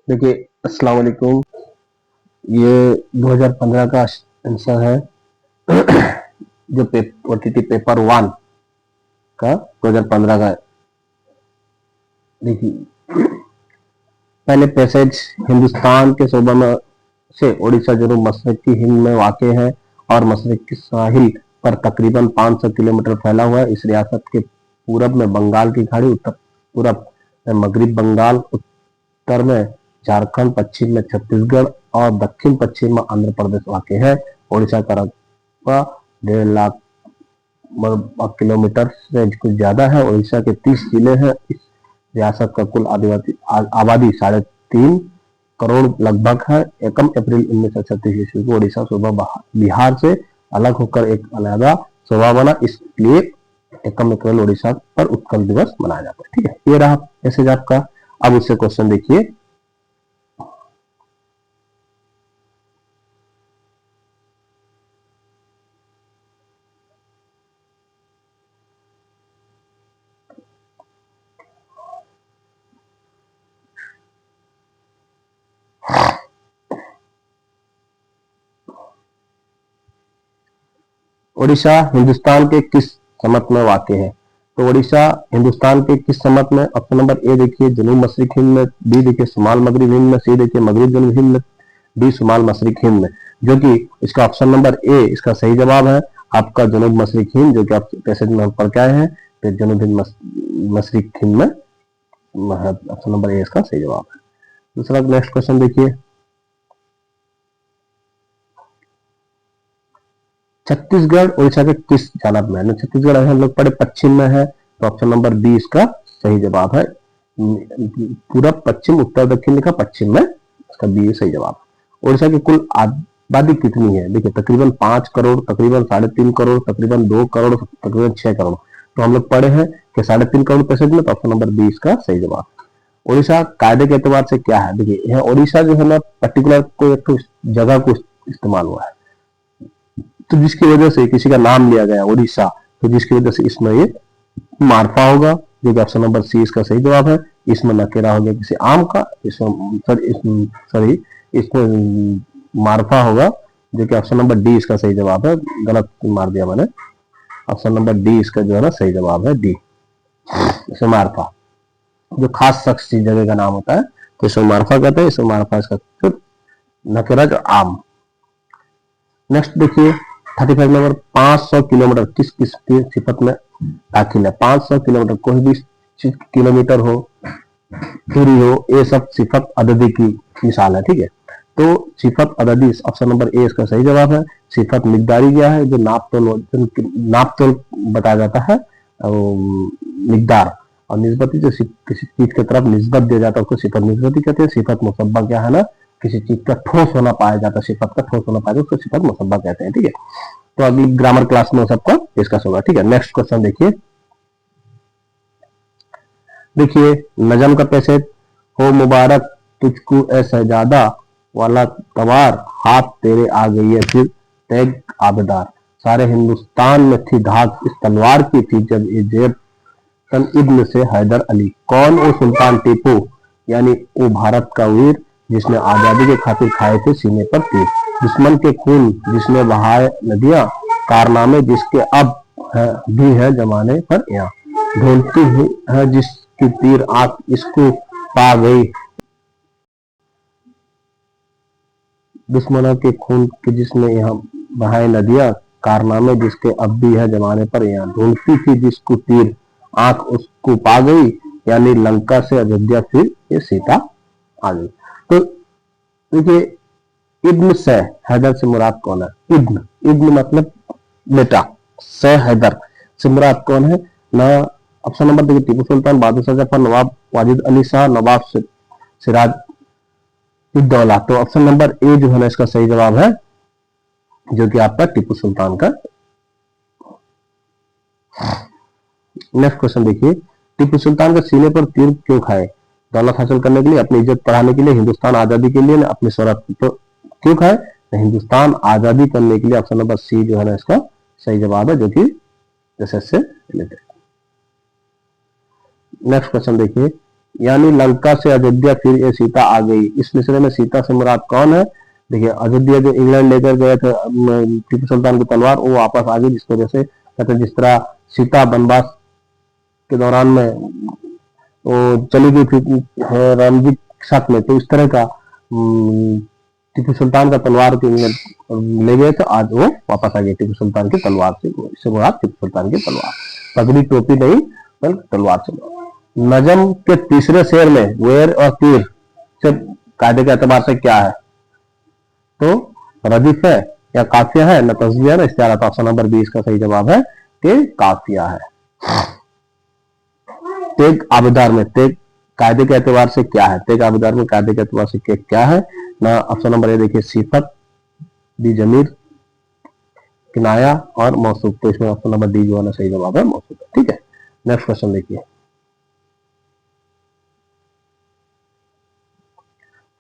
देखिए, अस्सलाम वालेकुम। ये 2015 का आंसर है। जो ओटीटी पेपर वन का 2015 का है। देखिए, पहले पैसेज हिंदुस्तान के सूबा में से उड़ीसा जनूब मशरकी हिंद में वाक़ है और मशरकी साहिल पर तकरीबन 500 किलोमीटर फैला हुआ है। इस रियासत के पूरब में बंगाल की खाड़ी, उत्तर पूरब में मगरबी बंगाल, उत्तर में झारखंड, पश्चिम में छत्तीसगढ़ और दक्षिण पश्चिम में आंध्र प्रदेश वाक़ है। उड़ीसा का रकबा 1.5 लाख किलोमीटर से कुछ ज्यादा है। उड़ीसा के 30 जिले हैं। इस रियासत का कुल आबादी 3.5 करोड़ लगभग है। 1 अप्रैल 1936 ईस्वी को उड़ीसा सूबा बिहार से अलग होकर एक अलग सूबा बना। इसलिए 1 अप्रैल उड़ीसा पर उत्कल दिवस मनाया जाता है। ठीक है, ये रहा मैसेज आपका। अब उससे क्वेश्चन देखिए। उड़ीसा हिंदुस्तान के किस समत में वाक़ है? तो उड़ीसा हिंदुस्तान के किस समत में? ऑप्शन नंबर ए देखिए जनूब मशरिक हिंद में, बी देखिए शुमाल मगरबी हिंद में, सी देखिए मगरबी जनूब हिंद में, डी शुमाल मशरिक हिंद में। जो कि इसका ऑप्शन नंबर ए इसका सही जवाब है आपका जनूब मशरिक हिंद, जो कि आप पैसेज में हम पढ़ के आए हैं। तो जनूब हिंद मशरिक हिंद में ऑप्शन नंबर ए इसका सही जवाब है। दूसरा नेक्स्ट क्वेश्चन देखिए। छत्तीसगढ़ उड़ीसा के किस जानब में है? छत्तीसगढ़ हम लोग पढ़े पश्चिम में है, तो ऑप्शन नंबर बी इसका सही जवाब है। पूरब, पश्चिम, उत्तर, दक्षिण लिखा, पश्चिम में, इसका बी सही जवाब। उड़ीसा की कुल आबादी कितनी है? देखिए तकरीबन 5 करोड़, तकरीबन 3.5 करोड़, तकरीबन 2 करोड़, तकरीबन 6 करोड़। तो हम लोग पढ़े हैं कि 3.5 करोड़ पैसेज में, तो ऑप्शन नंबर बी इसका सही जवाब। उड़ीसा कायदे के एतबार से क्या है? देखिए यहाँ उड़ीसा जो है ना पर्टिकुलर कोई एक जगह को इस्तेमाल हुआ है, तो जिसकी वजह से किसी का नाम लिया गया उड़ीसा, तो जिसकी वजह से इसमें ये मार्फा होगा, जो कि ऑप्शन नंबर सी इसका सही जवाब है। इसमें नकेरा हो गया किसी आम का, इसमें मार्फा होगा, जो कि ऑप्शन नंबर डी इसका सही जवाब है। गलत मार दिया मैंने, ऑप्शन नंबर डी इसका जो है ना सही जवाब है, डी। इसे मार्फा जो खास शख्स की जगह का नाम होता है, तो इसमें मार्फा कहते हैं। इसमें मार्फा इसका नकेरा जो आम। नेक्स्ट देखिए 35 नंबर, 500 किलोमीटर किस किस की सिफत में दाखिल है? 500 किलोमीटर कोई भी किलोमीटर हो, दूरी हो, ये सब सिफत अददी की मिसाल है। ठीक है, तो सिफत अददी ऑप्शन नंबर ए इसका सही जवाब है। सिफत मिकदारी क्या है? जो नापतोल बताया जाता है, मिकदार। और निस्बती जो किसी चीज की तरफ निस्बत दिया जाता है उसको सिफत निस्बती कहते हैं। सिफत मुसब्बा क्या है ना, किसी चीज का ठोस होना पाया जाता है, सिफत का ठोस होना पाया जाता है, उसको सिफत मुसब्बा कहते हैं। ठीक है, तो अगली ग्रामर क्लास में सबका डिस्कस होगा। ठीक है, नेक्स्ट क्वेश्चन देखिए। देखिए नजम का पैसेज, हो मुबारक तुझको ए शहजादा वाला तवार, हाथ तेरे आ गई है फिर तैग आबदार। सारे हिंदुस्तान में थी धाक इस तलवार की, थी जब ये जेब तन इब्न से हैदर अली। कौन? वो सुल्तान टीपू, यानी वो भारत का वीर जिसने आजादी के खातिर खाए थे सीने पर तीर। दुश्मन के खून जिसने बहाए नदियां, कारनामे जिसके अब भी है जमाने पर यहाँ। ढूंढती है जिसकी तीर आंख इसको पा गई, दुश्मनों के खून के जिसने यहाँ बहाए नदियां, कारनामे जिसके अब भी है जमाने पर यहाँ। ढूंढती थी जिसको तीर आंख उसको पा गई, यानी लंका से अयोध्या फिर ये सीता आ गई। तो देखिए इब्न से हैदर से मुराद कौन है? इब्न, इब्न मतलब बेटा, से हैदर से मुराद कौन है ना? ऑप्शन नंबर देखिए टीपू सुल्तान, बहादुर शाह जफर, नवाब वाजिद अली शाह, नवाब सिराज उद्दौला। तो ऑप्शन नंबर ए जो है ना इसका सही जवाब है, जो कि आपका टीपू सुल्तान का। नेक्स्ट क्वेश्चन देखिए, टीपू सुल्तान के सीने पर तीर क्यों खाए? दौलत हासिल करने के लिए, अपनी इज्जत बढ़ाने के लिए, हिंदुस्तान आजादी के लिए, अपनी शोहरत। तो क्यों खाए? हिंदुस्तान आजादी करने के लिए। ऑप्शन नंबर सी जो है ना इसका सही जवाब है, जो कि एसएस से रिलेटेड। नेक्स्ट क्वेश्चन देखिए, यानी लंका से अयोध्या फिर ये सीता आ गई। इस मिसरे में सीता से मुराद कौन है? देखिए अयोध्या जो इंग्लैंड लेकर गए थे टीपू सुल्तान की तलवार, वो वापस आ गई, जिसकी वजह से कहते हैं जिस तरह सीता वनवास के दौरान में वो चली गई थी राम जी के साथ में, तो इस तरह का टीपू सुल्तान का तलवार के ले गए थे, आज वो वापस आ गए टीपू सुल्तान की तलवार से। इससे मुराद टीपू सुल्तान की तलवार, पगड़ी टोपी नहीं बल्कि तलवार से। नजम के तीसरे शेर में वेर और तीर से कायदे के एतबार से क्या है? तो रदीफ है या काफिया है न तस्वीर है ना इश्तिहार। तो ऑप्शन नंबर 20 का सही जवाब है कि काफिया है। तेग आबदार में तेग कायदे के एतबार से क्या है? तेग आबदार में कायदे के एतबार से क्या है ना? ऑप्शन नंबर ए देखिए सिफत, बी जमीर, किनाया और मौसूफ। तो इसमें ऑप्शन नंबर डी जो है ना सही जवाब है मौसूफ। ठीक है, नेक्स्ट क्वेश्चन देखिए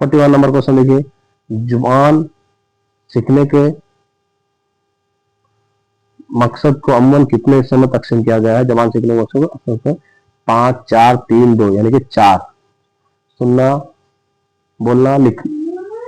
41 नंबर क्वेश्चन देखिए, जुबान सीखने के मकसद को अमूमन कितने हिस्से में तकसीम किया गया है? जबान सीखने के मकसद को 5 4 3 2 यानी कि 4। सुनना, बोलना,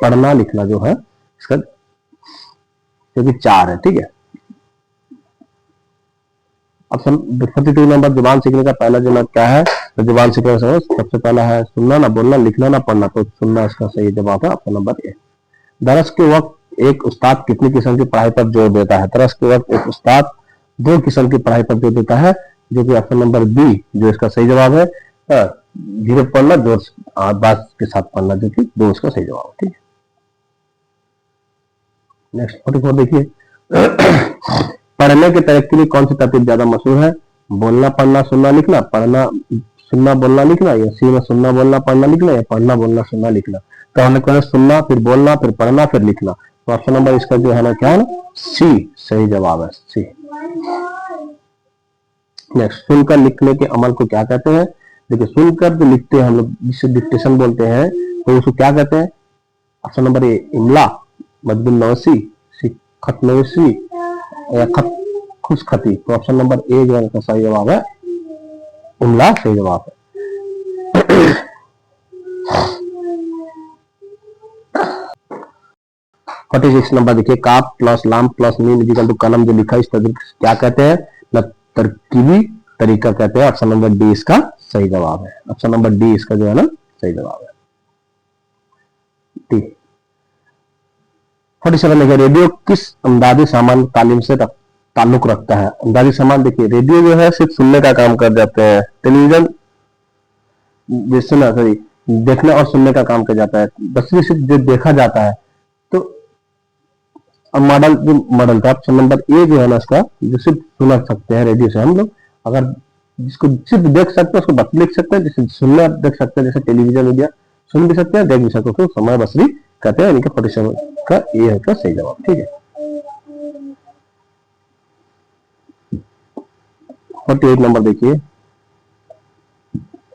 पढ़ना लिखना जो है इसका क्योंकि 4 है। ठीक है, ऑप्शन 42 नंबर जुबान सीखने का पहला जवाब क्या है? तो जुबान सीखने का सबसे पहला है सुनना, ना बोलना, लिखना, ना पढ़ना। तो सुनना इसका सही जवाब है, ऑप्शन नंबर ए। दरस के वक्त एक उस्ताद कितनी किस्म की पढ़ाई पर जोर देता है? दरस के वक्त एक उस्ताद 2 किस्म की पढ़ाई पर जोर देता है, जो कि ऑप्शन नंबर बी जो इसका सही जवाब है। धीरे पढ़ना, जोर बात के साथ पढ़ना, जो कि 2 इसका सही जवाब है। ठीक है, नेक्स्ट 44 देखिए पढ़ने के तरीके के लिए कौन सी तरतीब ज्यादा मशहूर है? बोलना, पढ़ना, सुनना, लिखना, पढ़ना, सुनना, बोलना, लिखना, या सी में सुनना, बोलना, पढ़ना, लिखना, या पढ़ना, बोलना, सुनना, लिखना। तो हमने कहा सुनना, फिर बोलना, फिर पढ़ना, फिर लिखना। तो ऑप्शन नंबर इसका जो है ना क्या है? सी सही जवाब है, सी। नेक्स्ट, सुनकर लिखने के अमल को क्या कहते हैं? देखिए सुनकर जो लिखते हैं हम लोग, जिसे डिक्टेशन बोलते हैं, तो उसको क्या कहते हैं? ऑप्शन नंबर ए इमला, मदबिन नवसी, खत नवसी या खत खुश खती। तो ऑप्शन नंबर ए जो है इसका सही जवाब है इमला, सही जवाब है। 46 नंबर देखिए, काफ प्लस लाम प्लस मीम इक्वल टू कलम जो लिखा है इस क्या कहते हैं? ना तरकीबी तरीका कहते हैं। ऑप्शन नंबर डी इसका सही जवाब है, ऑप्शन नंबर डी इसका जो है ना सही जवाब है। 47 देखिए, रेडियो किस अमदादी सामान तालीम से ताल्लुक रखता है? अमदादी सामान देखिए, रेडियो जो है सिर्फ सुनने का काम कर जाते हैं, टेलीविजन जैसे ना सॉरी देखने और सुनने का काम कर जाता है, बस सिर्फ जो देखा जाता है। तो अब मॉडल जो मॉडल था ऑप्शन नंबर ए जो है ना इसका, जो सिर्फ सुना सकते हैं रेडियो से हम लोग, अगर जिसको सिर्फ देख सकते हैं उसको बस लिख सकते हैं, जिसे सुनना देख सकते हैं जैसे टेलीविजन मीडिया सुन भी सकते हैं देख भी सकते हैं, उसको समय बसरी कहते हैं। यानी कि 47 का ए है का सही जवाब। ठीक है, 48 नंबर देखिए,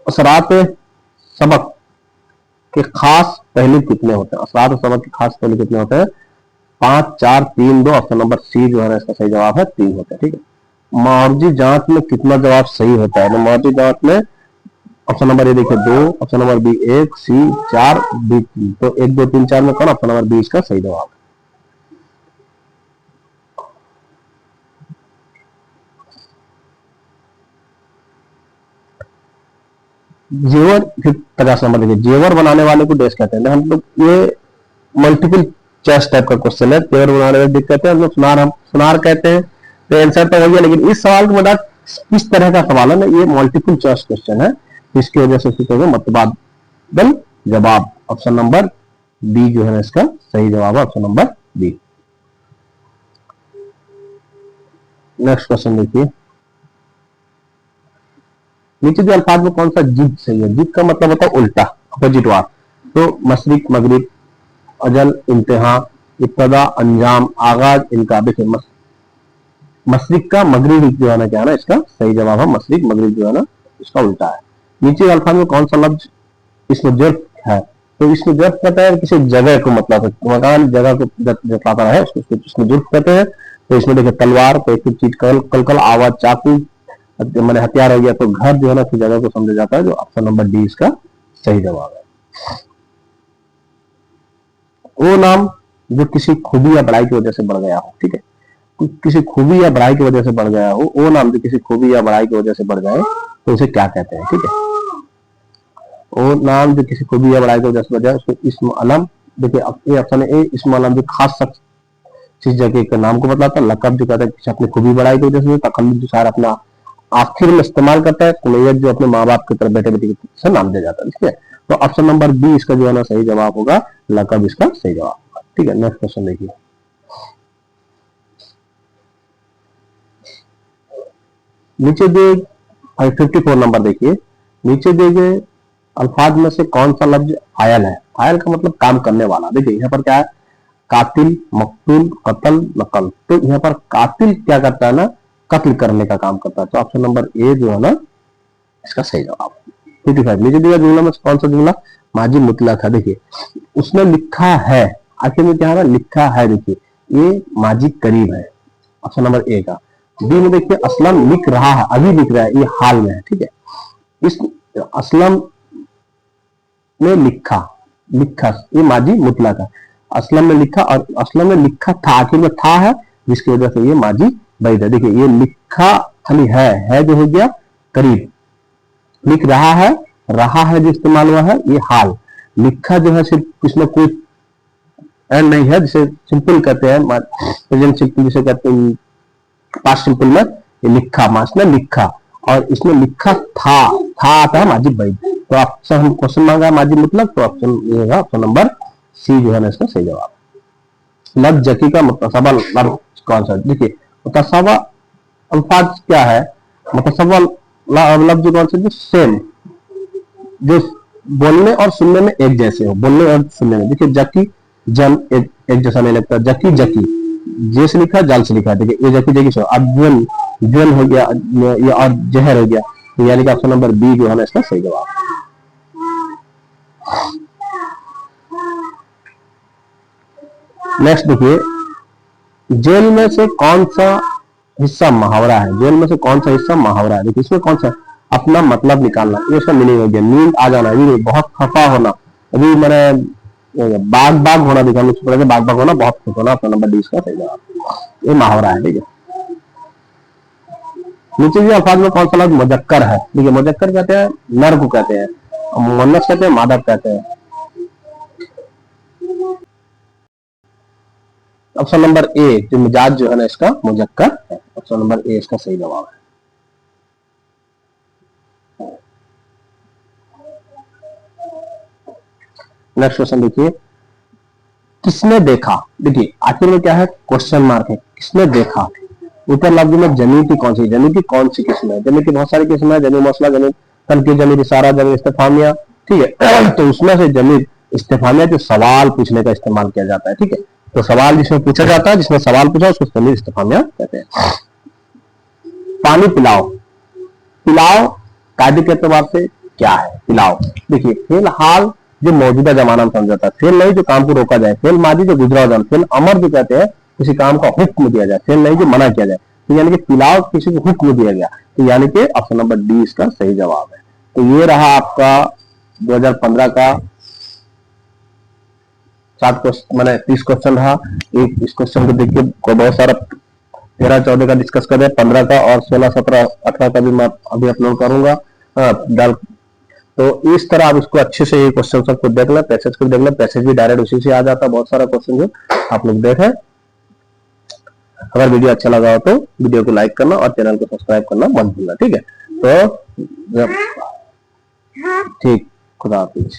असरात सबक के खास पहलू कितने होते हैं? असरात सबक के खास पहलू कितने होते हैं? 5 4 3 2। ऑप्शन नंबर सी जो है ना इसका सही जवाब है 3 होता है। ठीक है, मौर्जी जांच में कितना जवाब सही होता है? मौर्जी जांच में ऑप्शन नंबर ए देखिए 2, ऑप्शन नंबर बी 1, सी 4, डी 3। तो 1 2 3 4 में कौन? ऑप्शन नंबर बी इसका सही जवाब है। जेवर 50 नंबर देखिए, जेवर बनाने वाले को देश कहते हैं। हम लोग ये मल्टीपल चॉइस टाइप का क्वेश्चन है, जेवर बनाने वाले देश कहते हैं, हम लोग सुनार कहते हैं। तो आंसर तो वही है, लेकिन इस सवाल के बाद इस तरह का सवाल है ना, ये मल्टीपल चॉइस क्वेश्चन है, इसकी वजह से सीखोगे मतबादल जवाब। ऑप्शन नंबर बी जो है इसका सही जवाब है, option number B. Next question देखिए, नीचे दिए अल्फाज में कौन सा जिद सही है? जिद का मतलब होता है उल्टा, अपोजिट वार। तो मशरिक, मगरिब, अजल, इंतहा, इब्तदा, अंजाम, आगाज, इनका। देखिए मशरिक का मगरिब जो है ना क्या है ना इसका सही जवाब है मशरिक, मगरिब जो है ना इसका उल्टा है। नीचे अल्फाज में कौन सा लफ्ज इसमें जर्फ है? तो इसमें जर्फ कहता है किसी जगह को, मतलब मकान जगह को जताता है, उसको इसमें जर्फ कहते हैं। तो इसमें देखिए तलवार, कोई चीज कलकल, आवाज, चाकू, मैंने हथियार हो गया, तो घर जो है ना उस जगह को समझा जाता है, जो ऑप्शन नंबर डी इसका सही जवाब है। वो नाम जो किसी खूबी या बड़ाई की वजह से बढ़ गया हो, ठीक है, किसी खूबी या बड़ाई की वजह से बढ़ गया हो, वो नाम जो किसी खूबी या बड़ाई की वजह से बढ़ जाए तो उसे क्या कहते हैं, ठीक है। वो नाम जो किसी खूबी या बड़ाई की वजह से बढ़ जाए उसको इस्म अलम, देखिए ये ऑप्शन है ए, इस्म अलम जो खास शख्स किस जगह के नाम को बताता है। लकब जो कहता है किसी अपनी खूबी बड़ाई की वजह से। तकल्लुद जो शायर अपना आखिर में इस्तेमाल करता है। कुनैयत जो अपने माँ बाप की तरफ बेटे बेटी से नाम दिया जाता है, ठीक है। तो ऑप्शन नंबर बी इसका जो है ना सही जवाब होगा, लकब इसका सही जवाब होगा, ठीक है। नेक्स्ट क्वेश्चन देखिए, नीचे दिए 54 नंबर देखिए, नीचे दिए गए अल्फाज में से कौन सा लफ्ज आयल है। आयल का मतलब काम करने वाला। देखिए यहाँ पर क्या है, कातिल, मकतूल, कत्ल, नकल। तो यहाँ पर कातिल क्या करता है ना, कत्ल करने का काम करता है। तो ऑप्शन नंबर ए जो है ना इसका सही जवाब। 55 नीचे दिया जुमला में कौन सा जुमला माजी मुतलक है। देखिए उसमें लिखा है, आखिर में क्या है ना लिखा है, देखिए ये माजी करीब है, ऑप्शन नंबर ए का। बी में देखिए असलम लिख रहा है, अभी लिख रहा है, ये हाल में है, ठीक है। इस असलम ने लिखा, लिखा ये माजी मुतलक है। असलम में लिखा, और असलम में लिखा था, आखिर में था है, जिसकी वजह से ये माजी बैद है। देखिए ये लिखा खाली है जो हो गया करीब, लिख रहा है जो इस्तेमाल हुआ है ये हाल। लिखा जो है सिर्फ इसमें कोई एंड नहीं है, जिसे सिंपल कहते हैं, प्रेजेंट सिंपल जिसे कहते हैं, पास्ट सिंपल में ये लिखा, मास में लिखा, और इसमें लिखा था आता है माजी बैद। तो ऑप्शन हम क्वेश्चन मांगा माजी मुतलक, तो ऑप्शन ये होगा ऑप्शन नंबर सी जो है ना इसका सही जवाब। लफ्ज जकी का मुतसबा लफ्ज कौन सा। देखिए मुतसबा अल्फाज क्या है, मुतसबा लफ्ज कौन सा, जो सेम, जो बोलने और सुनने में एक जैसे हो, बोलने और सुनने में। देखिए जकी जन एक जैसा नहीं लगता, जकी जकी जे से लिखा जाल से लिखा है। देखिए ये जकी जकी से, अब ज्वन हो गया, ये और जहर हो गया, तो यानी कि ऑप्शन नंबर बी जो है ना इसका सही जवाब। नेक्स्ट देखिए, जेल में से कौन सा हिस्सा मुहावरा है। जेल में से कौन सा हिस्सा मुहावरा है। देखिए इसमें कौन सा, अपना मतलब निकालना, ये उसका मीनिंग हो गया। नींद आ जाना, ये बहुत खफा होना, अभी मैंने बाग बाग होना दिखा, बाग बाग होना, बहुत खुश होना, ऑप्शन नंबर डी इसका सही जवाब। ये मुहावरा है, ठीक है। नीचे भी अल्फाज में कौन सा लफ्ज मुजक्कर है। देखिए मुजक्कर कहते हैं नर को कहते हैं, मुअन्नस कहते हैं मादा कहते हैं। ऑप्शन नंबर ए जो मिजाज जो है ना इसका मुजक्कर है, ऑप्शन नंबर ए इसका सही जवाब है। नेक्स्ट क्वेश्चन देखिए, किसने देखा। देखिए आखिर में क्या है, क्वेश्चन मार्क है, किसने देखा। ऊपर लफ्ज में जमीन की कौन सी, जमीन की कौन सी किस्म है। जमीन की बहुत सारी किस्म है, जमीन मसला, जमीन तनकीद, जमीन इशारा, जमीन इस्तिफामिया, ठीक है। तो उसमें से जमीन इस्तिफामिया जो सवाल पूछने का इस्तेमाल किया जाता है, ठीक है। तो सवाल जिसमें पूछा जाता है, जिसमें सवाल पूछा उसको जमीन इस्तिफामिया कहते हैं। पानी पिलाओ, पिलाओ कायदे के एतबार से क्या है पिलाओ। देखिए फिलहाल जो मौजूदा जमाना में समझा जाता है, फेल नहीं जो काम को रोका जाए, फेल माजी जो गुजरा जाए, फेल अमर जो कहते हैं किसी काम का हुक्म दिया जाए, फेल नहीं जो मना किया जाए। तो यानी कि पिलाओ किसी को हुक्म दिया गया, तो यानी कि ऑप्शन नंबर डी इसका सही जवाब है। तो ये रहा आपका 2015 का 7 क्वेश्चन, मैंने 30 क्वेश्चन रहा। एक इस क्वेश्चन को देखिए को बहुत सारा 13-14 का डिस्कस करें, 15 का और 16-17-18 का भी मैं अभी अपलोड करूंगा डाल। तो इस तरह आप इसको अच्छे से ये क्वेश्चन सबको देख लें, पैसेज को देख लें, पैसेज भी डायरेक्ट उसी से आ जाता है, बहुत सारा क्वेश्चन जो आप लोग देखें। अगर वीडियो अच्छा लगा हो तो वीडियो को लाइक करना और चैनल को सब्सक्राइब करना मत भूलना, ठीक है। तो ठीक, खुदा हाफिज।